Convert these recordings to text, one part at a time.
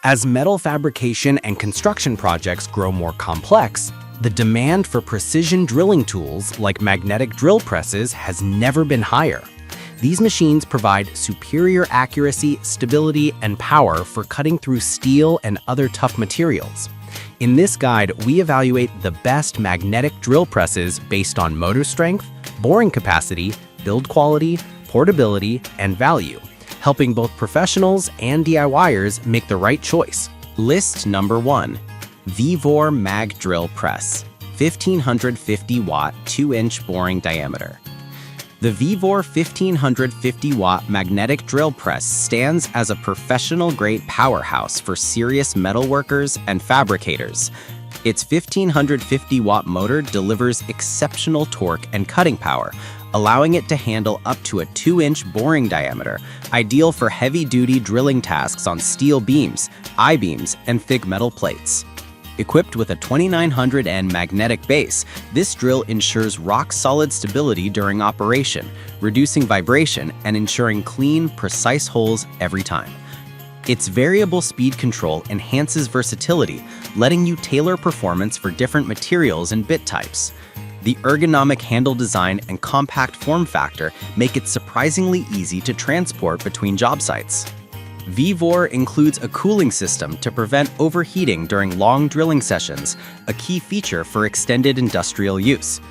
As metal fabrication and construction projects grow more complex, the demand for precision drilling tools like magnetic drill presses has never been higher. These machines provide superior accuracy, stability, and power for cutting through steel and other tough materials. In this guide, we evaluate the best magnetic drill presses based on motor strength, boring capacity, build quality, portability, and value, helping both professionals and DIYers make the right choice. List number 1. DWE MAG Drill Press, 1550 watt, 2-inch boring diameter. The DWE 1550 watt magnetic drill press stands as a professional-grade powerhouse for serious metalworkers and fabricators. Its 1550 watt motor delivers exceptional torque and cutting power, allowing it to handle up to a 2-inch boring diameter, ideal for heavy-duty drilling tasks on steel beams, I-beams, and thick metal plates. Equipped with a 2900N magnetic base, this drill ensures rock-solid stability during operation, reducing vibration and ensuring clean, precise holes every time. Its variable speed control enhances versatility, letting you tailor performance for different materials and bit types. The ergonomic handle design and compact form factor make it surprisingly easy to transport between job sites. DWE includes a cooling system to prevent overheating during long drilling sessions, a key feature for extended industrial use.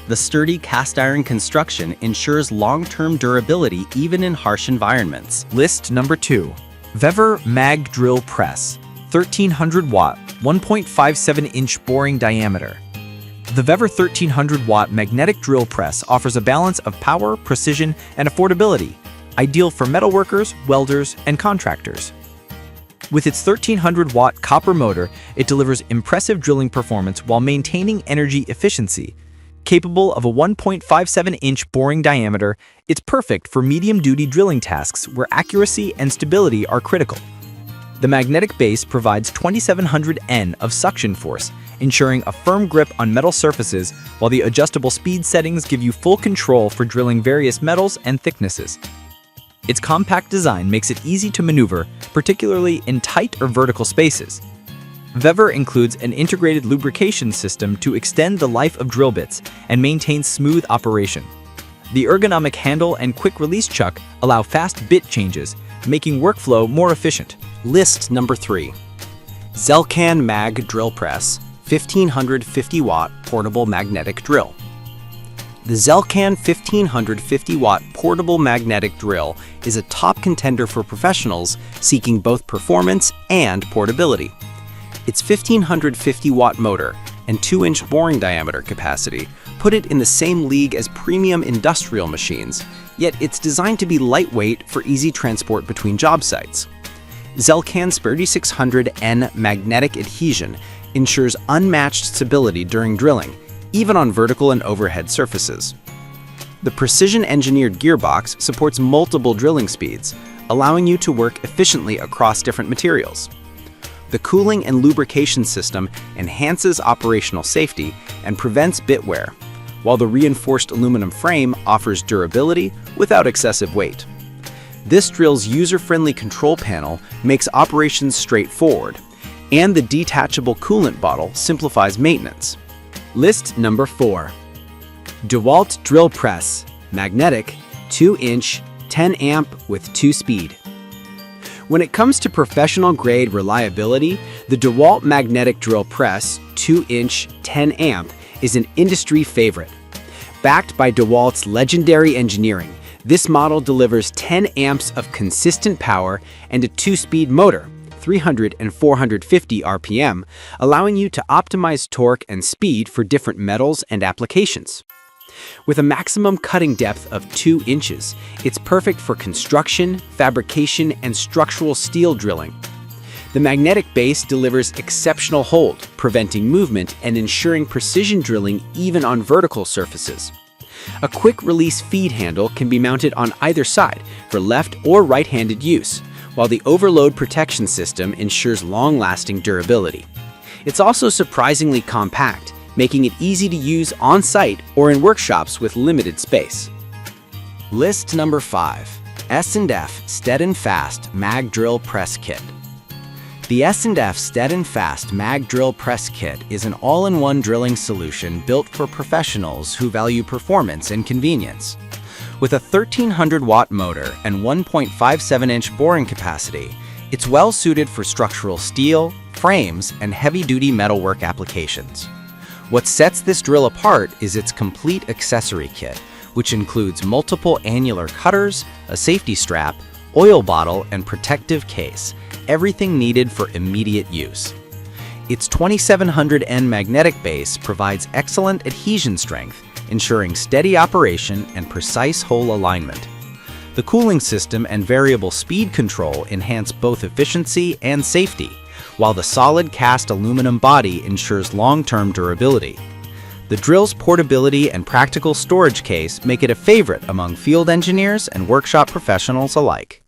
The sturdy cast iron construction ensures long-term durability even in harsh environments. List number 2. DWE MAG Drill Press, 1300 watt, 1.57-inch boring diameter. The DWE 1300 watt magnetic drill press offers a balance of power, precision, and affordability, ideal for metalworkers, welders, and contractors. With its 1300 watt copper motor, it delivers impressive drilling performance while maintaining energy efficiency. Capable of a 1.57-inch boring diameter, it's perfect for medium-duty drilling tasks where accuracy and stability are critical. The magnetic base provides 2700 N of suction force, ensuring a firm grip on metal surfaces, while the adjustable speed settings give you full control for drilling various metals and thicknesses. Its compact design makes it easy to maneuver, particularly in tight or vertical spaces. DWE includes an integrated lubrication system to extend the life of drill bits and maintain smooth operation. The ergonomic handle and quick-release chuck allow fast bit changes, making workflow more efficient. List number 3. DWE MAG Drill Press, 1550 watt portable magnetic drill. The DWE 1550 watt portable magnetic drill is a top contender for professionals seeking both performance and portability. Its 1550 watt motor and 2-inch boring diameter capacity put it in the same league as premium industrial machines, yet it's designed to be lightweight for easy transport between job sites. DWE's 3600N magnetic adhesion ensures unmatched stability during drilling, even on vertical and overhead surfaces. The precision-engineered gearbox supports multiple drilling speeds, allowing you to work efficiently across different materials. The cooling and lubrication system enhances operational safety and prevents bit wear, while the reinforced aluminum frame offers durability without excessive weight. This drill's user-friendly control panel makes operations straightforward, and the detachable coolant bottle simplifies maintenance. List number 4. DeWalt Drill Press, magnetic, 2-inch, 10-amp with 2-speed. When it comes to professional-grade reliability, the DeWalt Magnetic Drill Press 2-inch 10-amp is an industry favorite. Backed by DeWalt's legendary engineering, this model delivers 10 amps of consistent power and a 2-speed motor, 300 and 450 RPM, allowing you to optimize torque and speed for different metals and applications. With a maximum cutting depth of 2 inches, it's perfect for construction, fabrication, and structural steel drilling. The magnetic base delivers exceptional hold, preventing movement and ensuring precision drilling even on vertical surfaces. A quick-release feed handle can be mounted on either side for left or right-handed use, while the overload protection system ensures long-lasting durability. It's also surprisingly compact, making it easy to use on-site or in workshops with limited space. List number 5. S&F Stead & Fast Mag Drill Press Kit. The S&F Stead & Fast MAG Drill Press Kit is an all-in-one drilling solution built for professionals who value performance and convenience. With a 1300-watt motor and 1.57-inch boring capacity, it's well-suited for structural steel, frames, and heavy-duty metalwork applications. What sets this drill apart is its complete accessory kit, which includes multiple annular cutters, a safety strap, oil bottle, and protective case, everything needed for immediate use. Its 2700N magnetic base provides excellent adhesion strength, ensuring steady operation and precise hole alignment. The cooling system and variable speed control enhance both efficiency and safety, while the solid cast aluminum body ensures long-term durability. The drill's portability and practical storage case make it a favorite among field engineers and workshop professionals alike.